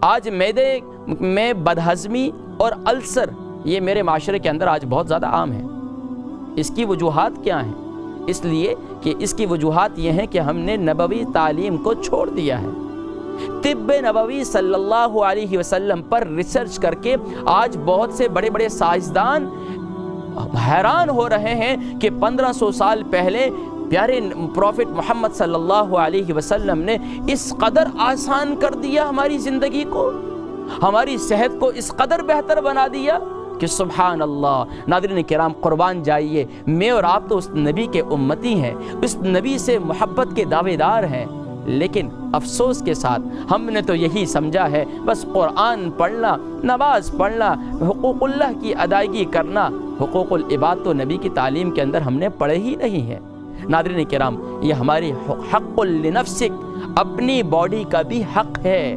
آج میدے میں بدہضمی اور السر یہ میرے معاشرے کے اندر آج بہت زیادہ عام ہے۔ اس کی وجوہات کیا ہیں؟ اس لیے کہ اس کی وجوہات یہ ہیں کہ ہم نے نبوی تعلیم کو چھوڑ دیا ہے۔ طب نبوی صلی اللہ علیہ وسلم پر ریسرچ کر کے آج بہت سے بڑے بڑے سائنسدان حیران ہو رہے ہیں کہ 1500 سال پہلے پیارے پروفٹ محمد صلی اللہ علیہ وسلم نے اس قدر آسان کر دیا ہماری زندگی کو، ہماری صحت کو اس قدر بہتر بنا دیا کہ سبحان اللہ۔ ناظرین کرام، قربان جائیے، میں اور آپ تو اس نبی کے امتی ہیں، اس نبی سے محبت کے دعوے دار ہیں، لیکن افسوس کے ساتھ ہم نے تو یہی سمجھا ہے بس قرآن پڑھنا، نماز پڑھنا، حقوق اللہ کی ادائیگی کرنا، حقوق العباد تو نبی کی تعلیم کے اندر ہم نے پڑھے ہی نہیں ہے۔ ناظرین کرام، یہ ہماری حق لنفسک، اپنی باڈی کا بھی حق ہے،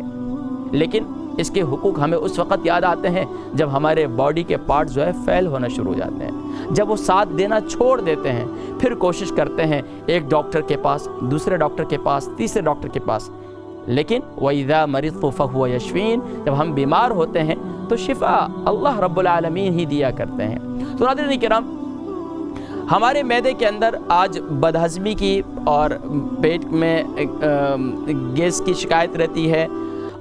لیکن اس کے حقوق ہمیں اس وقت یاد آتے ہیں جب ہمارے باڈی کے پارٹ جو ہے فیل ہونا شروع ہو جاتے ہیں، جب وہ ساتھ دینا چھوڑ دیتے ہیں، پھر کوشش کرتے ہیں ایک ڈاکٹر کے پاس، دوسرے ڈاکٹر کے پاس، تیسرے ڈاکٹر کے پاس، لیکن وَإِذَا مَرِضْتُ فَهُوَ يَشْفِينِ، جب ہم بیمار ہوتے ہیں تو شفا اللہ رب العالمین ہی دیا کرتے ہیں۔ تو ناظرین کرام، ہمارے معدے کے اندر آج بدہضمی کی اور پیٹ میں گیس کی شکایت رہتی ہے،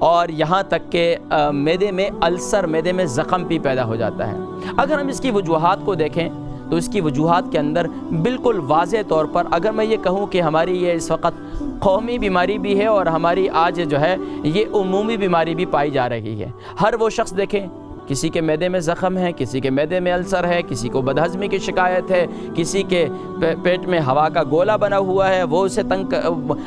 اور یہاں تک کہ معدے میں السر، معدے میں زخم بھی پیدا ہو جاتا ہے۔ اگر ہم اس کی وجوہات کو دیکھیں تو اس کی وجوہات کے اندر بالکل واضح طور پر اگر میں یہ کہوں کہ ہماری یہ اس وقت قومی بیماری بھی ہے اور ہماری آج جو ہے یہ عمومی بیماری بھی پائی جا رہی ہے۔ ہر وہ شخص دیکھیں، کسی کے معدے میں زخم ہے، کسی کے معدے میں السر ہے، کسی کو بدہضمی کی شکایت ہے، کسی کے پیٹ میں ہوا کا گولا بنا ہوا ہے، وہ اسے تنگ،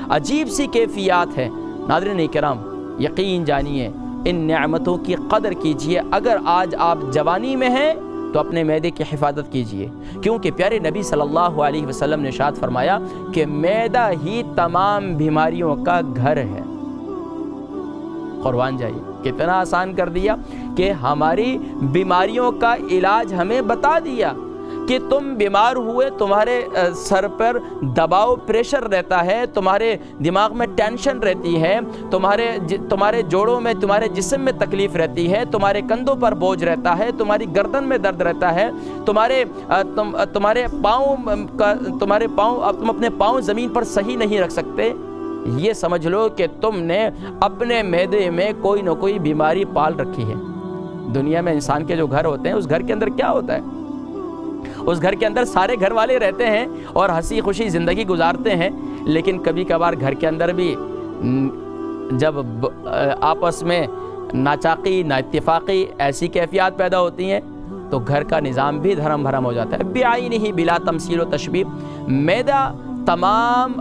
عجیب سی کیفیات ہے۔ ناظرین کرام، یقین جانیے، ان نعمتوں کی قدر کیجئے۔ اگر آج آپ جوانی میں ہیں تو اپنے معدے کی حفاظت کیجئے، کیونکہ پیارے نبی صلی اللہ علیہ وسلم نے ارشاد فرمایا کہ معدہ ہی تمام بیماریوں کا گھر ہے۔ قربان جائیے، کتنا آسان کر دیا کہ ہماری بیماریوں کا علاج ہمیں بتا دیا کہ تم بیمار ہوئے، تمہارے سر پر دباؤ، پریشر رہتا ہے، تمہارے دماغ میں ٹینشن رہتی ہے، تمہارے جوڑوں میں، تمہارے جسم میں تکلیف رہتی ہے، تمہارے کندھوں پر بوجھ رہتا ہے، تمہاری گردن میں درد رہتا ہے، تمہارے پاؤں اب تم اپنے پاؤں زمین پر صحیح نہیں رکھ سکتے۔ یہ سمجھ لو کہ تم نے اپنے معدے میں کوئی نہ کوئی بیماری پال رکھی ہے۔ دنیا میں انسان کے جو گھر ہوتے ہیں، اس گھر کے اندر کیا ہوتا ہے؟ اس گھر کے اندر سارے گھر والے رہتے ہیں اور ہنسی خوشی زندگی گزارتے ہیں، لیکن کبھی کبھار گھر کے اندر بھی جب آپس میں ناچاقی، نا اتفاقی ایسی کیفیات پیدا ہوتی ہیں تو گھر کا نظام بھی دھرم بھرم ہو جاتا ہے۔ بعینہ بلا تمثیل و تشبیہ، معدہ تمام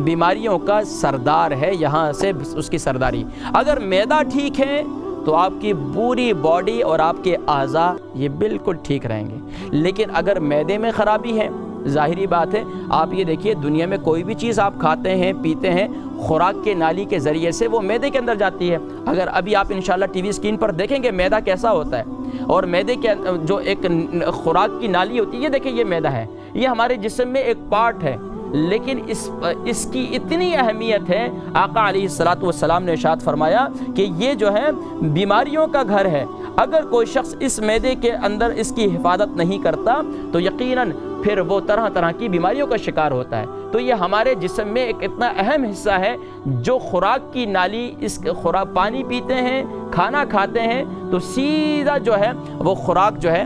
بیماریوں کا سردار ہے، یہاں سے اس کی سرداری۔ اگر معدہ ٹھیک ہے تو آپ کی پوری باڈی اور آپ کے اعضاء یہ بالکل ٹھیک رہیں گے، لیکن اگر معدے میں خرابی ہے، ظاہری بات ہے، آپ یہ دیکھیے دنیا میں کوئی بھی چیز آپ کھاتے ہیں، پیتے ہیں، خوراک کے نالی کے ذریعے سے وہ معدے کے اندر جاتی ہے۔ اگر ابھی آپ انشاءاللہ ٹی وی اسکرین پر دیکھیں گے معدہ کیسا ہوتا ہے، اور معدے کے جو ایک خوراک کی نالی ہوتی ہے، یہ دیکھیں یہ معدہ ہے، یہ ہمارے جسم میں ایک پارٹ ہے، لیکن اس کی اتنی اہمیت ہے، آقا علیہ الصلوۃ والسلام نے ارشاد فرمایا کہ یہ جو ہے بیماریوں کا گھر ہے۔ اگر کوئی شخص اس معدے کے اندر اس کی حفاظت نہیں کرتا تو یقیناً پھر وہ طرح طرح کی بیماریوں کا شکار ہوتا ہے۔ تو یہ ہمارے جسم میں ایک اتنا اہم حصہ ہے، جو خوراک کی نالی، اس خوراک، پانی پیتے ہیں، کھانا کھاتے ہیں تو سیدھا جو ہے وہ خوراک جو ہے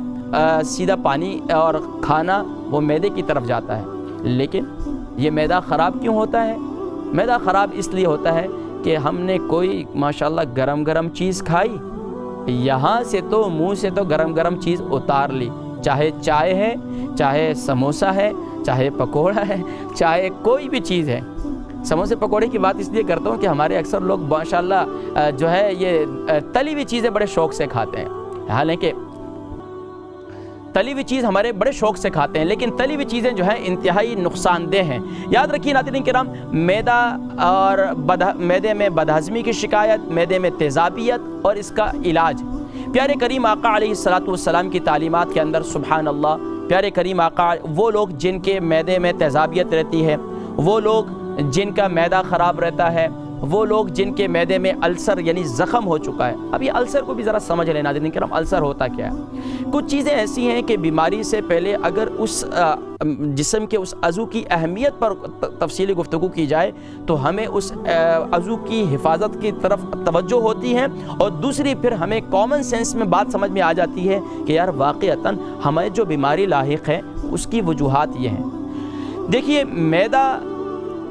سیدھا پانی اور کھانا وہ معدے کی طرف جاتا ہے۔ لیکن یہ معدہ خراب کیوں ہوتا ہے؟ معدہ خراب اس لیے ہوتا ہے کہ ہم نے کوئی ماشاءاللہ گرم گرم چیز کھائی، یہاں سے تو منہ سے تو گرم گرم چیز اتار لی، چاہے چائے ہے، چاہے سموسہ ہے، چاہے پکوڑا ہے، چاہے کوئی بھی چیز ہے۔ سموسے پکوڑے کی بات اس لیے کرتا ہوں کہ ہمارے اکثر لوگ ماشاءاللہ جو ہے یہ تلی ہوئی چیزیں بڑے شوق سے کھاتے ہیں، حالانکہ تلی ہوئی چیز ہمارے بڑے شوق سے کھاتے ہیں، لیکن تلی ہوئی چیزیں جو ہیں انتہائی نقصان دہ ہیں۔ یاد رکھیے ناظرین کرام، معدہ اور معدے میں بدہضمی کی شکایت، معدے میں تیزابیت اور اس کا علاج، پیارے کریم آقا علیہ الصلوۃ والسلام کی تعلیمات کے اندر سبحان اللہ، پیارے کریم آقا، وہ لوگ جن کے معدے میں تیزابیت رہتی ہے، وہ لوگ جن کا معدہ خراب رہتا ہے، وہ لوگ جن کے معدے میں السر یعنی زخم ہو چکا ہے۔ اب یہ السر کو بھی ذرا سمجھ لیں ناظرین کرام، السر ہوتا کیا ہے؟ کچھ چیزیں ایسی ہیں کہ بیماری سے پہلے اگر اس جسم کے اس عضو کی اہمیت پر تفصیلی گفتگو کی جائے تو ہمیں اس عضو کی حفاظت کی طرف توجہ ہوتی ہے، اور دوسری پھر ہمیں کامن سینس میں بات سمجھ میں آ جاتی ہے کہ یار واقعتاً ہمیں جو بیماری لاحق ہے اس کی وجوہات یہ ہیں۔ دیکھیے معدہ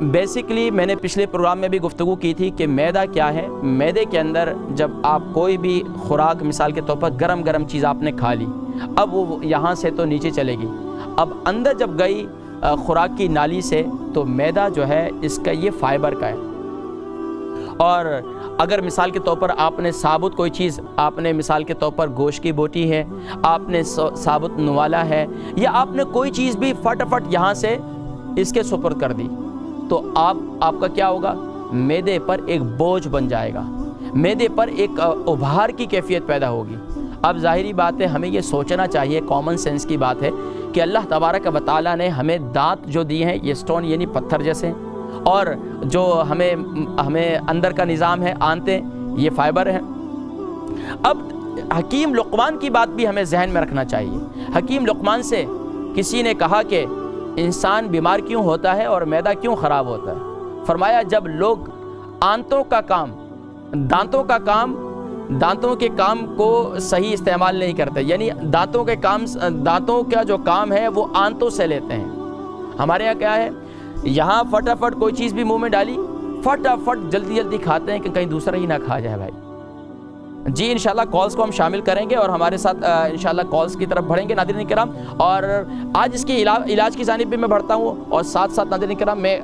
بیسیکلی میں نے پچھلے پروگرام میں بھی گفتگو کی تھی کہ معدہ کیا ہے۔ معدے کے اندر جب آپ کوئی بھی خوراک مثال کے طور پر گرم چیز آپ نے کھا لی، اب وہ یہاں سے تو نیچے چلے گی، اب اندر جب گئی خوراک کی نالی سے تو معدہ جو ہے اس کا یہ فائبر کا ہے، اور اگر مثال کے طور پر آپ نے ثابت کوئی چیز، آپ نے مثال کے طور پر گوشت کی بوٹی ہے، آپ نے ثابت نوالا ہے، یا آپ نے کوئی چیز بھی فٹافٹ یہاں سے اس کے سپرد کر دی، تو آپ کا کیا ہوگا؟ معدے پر ایک بوجھ بن جائے گا، معدے پر ایک ابھار کی کیفیت پیدا ہوگی۔ اب ظاہری بات ہے ہمیں یہ سوچنا چاہیے، کامن سینس کی بات ہے کہ اللہ تبارک و تعالیٰ نے ہمیں دانت جو دیے ہیں یہ سٹون یعنی پتھر جیسے، اور جو ہمیں اندر کا نظام ہے آنتیں یہ فائبر ہیں۔ اب حکیم لقمان کی بات بھی ہمیں ذہن میں رکھنا چاہیے۔ حکیم لقمان سے کسی نے کہا کہ انسان بیمار کیوں ہوتا ہے اور معدہ کیوں خراب ہوتا ہے؟ فرمایا جب لوگ دانتوں کے کام کو صحیح استعمال نہیں کرتے، یعنی دانتوں کا جو کام ہے وہ آنتوں سے لیتے ہیں۔ ہمارے یہاں کیا ہے، یہاں فٹافٹ کوئی چیز بھی منہ میں ڈالی، فٹافٹ جلدی کھاتے ہیں کہ کہیں دوسرا ہی نہ کھا جائے بھائی۔ جی انشاءاللہ کالز کو ہم شامل کریں گے اور ہمارے ساتھ انشاءاللہ کالز کی طرف بڑھیں گے ناظرین کرام، اور آج اس کے علاج کی جانب بھی میں بڑھتا ہوں، اور ساتھ ناظرین کرام میں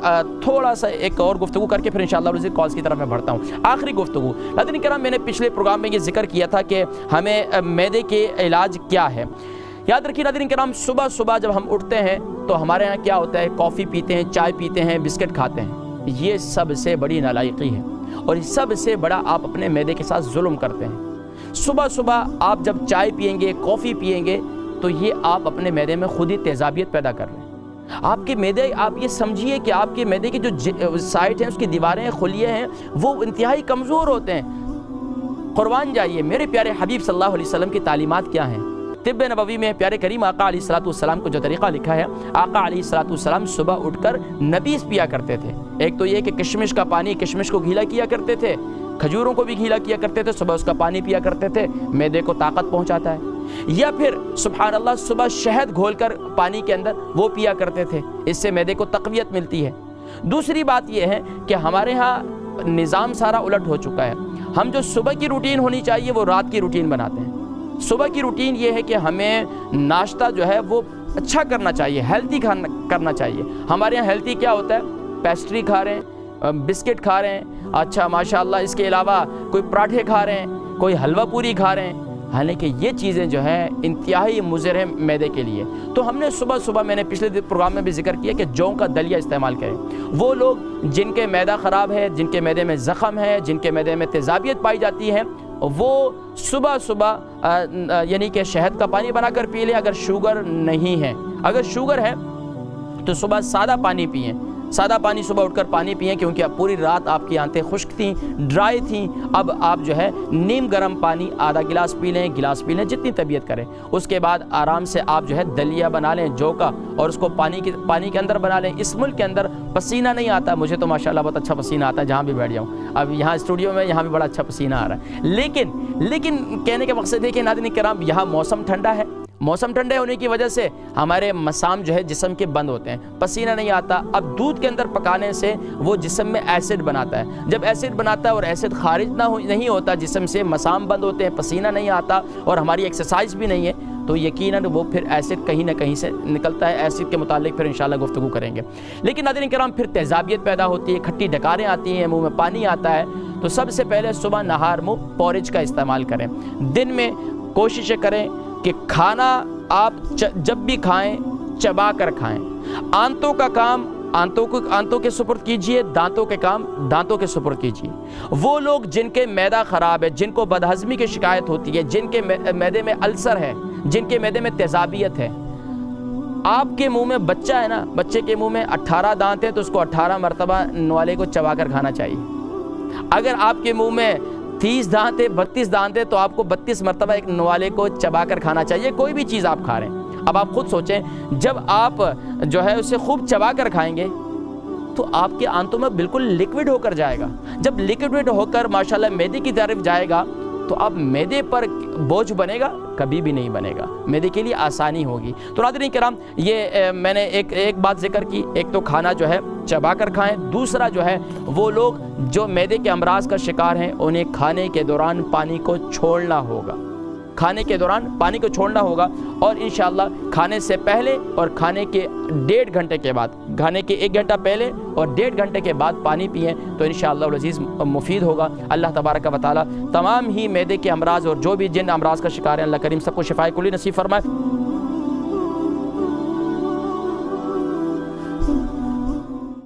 تھوڑا سا ایک اور گفتگو کر کے پھر انشاءاللہ کالز کی طرف میں بڑھتا ہوں۔ آخری گفتگو ناظرین کرام، میں نے پچھلے پروگرام میں یہ ذکر کیا تھا کہ ہمیں معدے کے علاج کیا ہے۔ یاد رکھیے ناظرین کرام، صبح جب ہم اٹھتے ہیں تو ہمارے ہاں کیا ہوتا ہے، کافی پیتے ہیں، چائے پیتے ہیں، بسکٹ کھاتے ہیں۔ یہ سب سے بڑی نالائقی ہے، اور سب سے بڑا آپ اپنے معدے کے ساتھ ظلم کرتے ہیں۔ صبح آپ جب چائے پئیں گے، کافی پئیں گے، تو یہ آپ اپنے معدے میں خود ہی تیزابیت پیدا کر رہے ہیں۔ آپ کے معدے، آپ یہ سمجھیے کہ آپ کے معدے کی جو سائٹ ہیں، اس کی دیواریں، خلیے ہیں، وہ انتہائی کمزور ہوتے ہیں۔ قربان جائیے، میرے پیارے حبیب صلی اللہ علیہ وسلم کی تعلیمات کیا ہیں؟ طب نبوی میں پیارے کریم آقا علیہ الصلوۃ کو جو طریقہ لکھا ہے، آقا علیہ الصلوۃ صبح اٹھ کر نبیذ پیا کرتے تھے۔ ایک تو یہ کہ کشمش کا پانی، کشمش کو گیلا کیا کرتے تھے، کھجوروں کو بھی گیلا کیا کرتے تھے، صبح اس کا پانی پیا کرتے تھے، معدے کو طاقت پہنچاتا ہے۔ یا پھر سبحان اللہ صبح شہد گھول کر پانی کے اندر وہ پیا کرتے تھے، اس سے معدے کو تقویت ملتی ہے۔ دوسری بات یہ ہے کہ ہمارے ہاں نظام سارا الٹ ہو چکا ہے، ہم جو صبح کی روٹین ہونی چاہیے وہ رات کی روٹین بناتے ہیں۔ صبح کی روٹین یہ ہے کہ ہمیں ناشتہ جو ہے وہ اچھا کرنا چاہیے، ہیلتھی کرنا چاہیے۔ ہمارے ہاں ہیلتھی کیا ہوتا ہے؟ پیسٹری کھا رہے ہیں، بسکٹ کھا رہے ہیں، اچھا ماشاءاللہ اس کے علاوہ کوئی پراٹھے کھا رہے ہیں، کوئی حلوہ پوری کھا رہے ہیں، حالانکہ یہ چیزیں جو ہیں انتہائی مضر ہیں معدے کے لیے۔ تو ہم نے صبح میں نے پچھلے پروگرام میں بھی ذکر کیا کہ جو کا دلیا استعمال کریں۔ وہ لوگ جن کے معدہ خراب ہے، جن کے معدے میں زخم ہے، جن کے معدے میں تیزابیت پائی جاتی ہے، وہ صبح یعنی کہ شہد کا پانی بنا کر پی لیں۔ اگر شوگر نہیں ہے، اگر شوگر ہے تو صبح سادہ پانی پئیں، سادہ پانی صبح اٹھ کر پانی پئیں، کیونکہ اب پوری رات آپ کی آنتیں خشک تھیں، ڈرائی تھیں۔ اب آپ جو ہے نیم گرم پانی آدھا گلاس پی لیں، جتنی طبیعت کریں۔ اس کے بعد آرام سے آپ جو ہے دلیا بنا لیں جو کا، اور اس کو پانی کے اندر بنا لیں۔ اس ملک کے اندر پسینہ نہیں آتا، مجھے تو ماشاءاللہ بہت اچھا پسینہ آتا ہے جہاں بھی بیٹھ جاؤں۔ اب یہاں اسٹوڈیو میں یہاں بھی بڑا اچھا پسینہ آ رہا ہے، لیکن کہنے کے مقصد ہے کہ ناظرین کرام یہاں موسم ٹھنڈا ہے، موسم ٹھنڈے ہونے کی وجہ سے ہمارے مسام جو ہے جسم کے بند ہوتے ہیں، پسینہ نہیں آتا۔ اب دودھ کے اندر پکانے سے وہ جسم میں ایسڈ بناتا ہے، جب ایسڈ بناتا ہے اور ایسڈ خارج نہیں ہوتا جسم سے، مسام بند ہوتے ہیں، پسینہ نہیں آتا، اور ہماری ایکسرسائز بھی نہیں ہے، تو یقیناً وہ پھر ایسڈ کہیں نہ کہیں سے نکلتا ہے۔ ایسڈ کے متعلق پھر انشاءاللہ گفتگو کریں گے۔ لیکن ناظرین کرام پھر تیزابیت پیدا ہوتی ہے، کھٹی ڈکاریں آتی ہیں، منہ میں پانی آتا ہے۔ تو سب سے پہلے صبح نہار منہ پورج کا استعمال کریں۔ دن میں کوشش کریں کہ کھانا آپ جب بھی کھائیں چبا کر کھائیں۔ آنتوں کا کام آنتوں کے سپرد کیجئے، دانتوں کے کام دانتوں کے سپرد کیجئے۔ وہ لوگ جن کے معدہ خراب ہے، جن کو بدہضمی کی شکایت ہوتی ہے، جن کے معدے میں السر ہے، جن کے معدے میں تیزابیت ہے، آپ کے منہ میں بچہ ہے نا، بچے کے منہ میں 18 دانت ہیں تو اس کو 18 مرتبہ نوالے کو چبا کر کھانا چاہیے۔ اگر آپ کے منہ میں 30 دانت ہے 32 دانت ہے تو آپ کو 32 مرتبہ ایک نوالے کو چبا کر کھانا چاہیے، کوئی بھی چیز آپ کھا رہے ہیں۔ اب آپ خود سوچیں، جب آپ جو ہے اسے خوب چبا کر کھائیں گے تو آپ کے آنتوں میں بالکل لیکوڈ ہو کر جائے گا۔ جب لیکوڈ ہو کر ماشاءاللہ معدے کی طرف جائے گا تو اب معدے پر بوجھ بنے گا؟ کبھی بھی نہیں بنے گا، معدے کے لیے آسانی ہوگی۔ تو ناظرین کرام، یہ میں نے ایک بات ذکر کی، ایک تو کھانا جو ہے چبا کر کھائیں، دوسرا جو ہے وہ لوگ جو معدے کے امراض کا شکار ہیں انہیں کھانے کے دوران پانی کو چھوڑنا ہوگا، کھانے کے دوران پانی کو چھوڑنا ہوگا، اور انشاءاللہ کھانے سے پہلے اور کھانے کے 1.5 گھنٹے کے بعد، کھانے کے 1 گھنٹہ پہلے اور 1.5 گھنٹے کے بعد پانی پئیں تو انشاءاللہ العزیز مفید ہوگا۔ اللہ تبارک و تعالی تمام ہی معدے کے امراض اور جو بھی جن امراض کا شکار ہیں اللہ کریم سب کو شفائے کلی نصیب فرمائے۔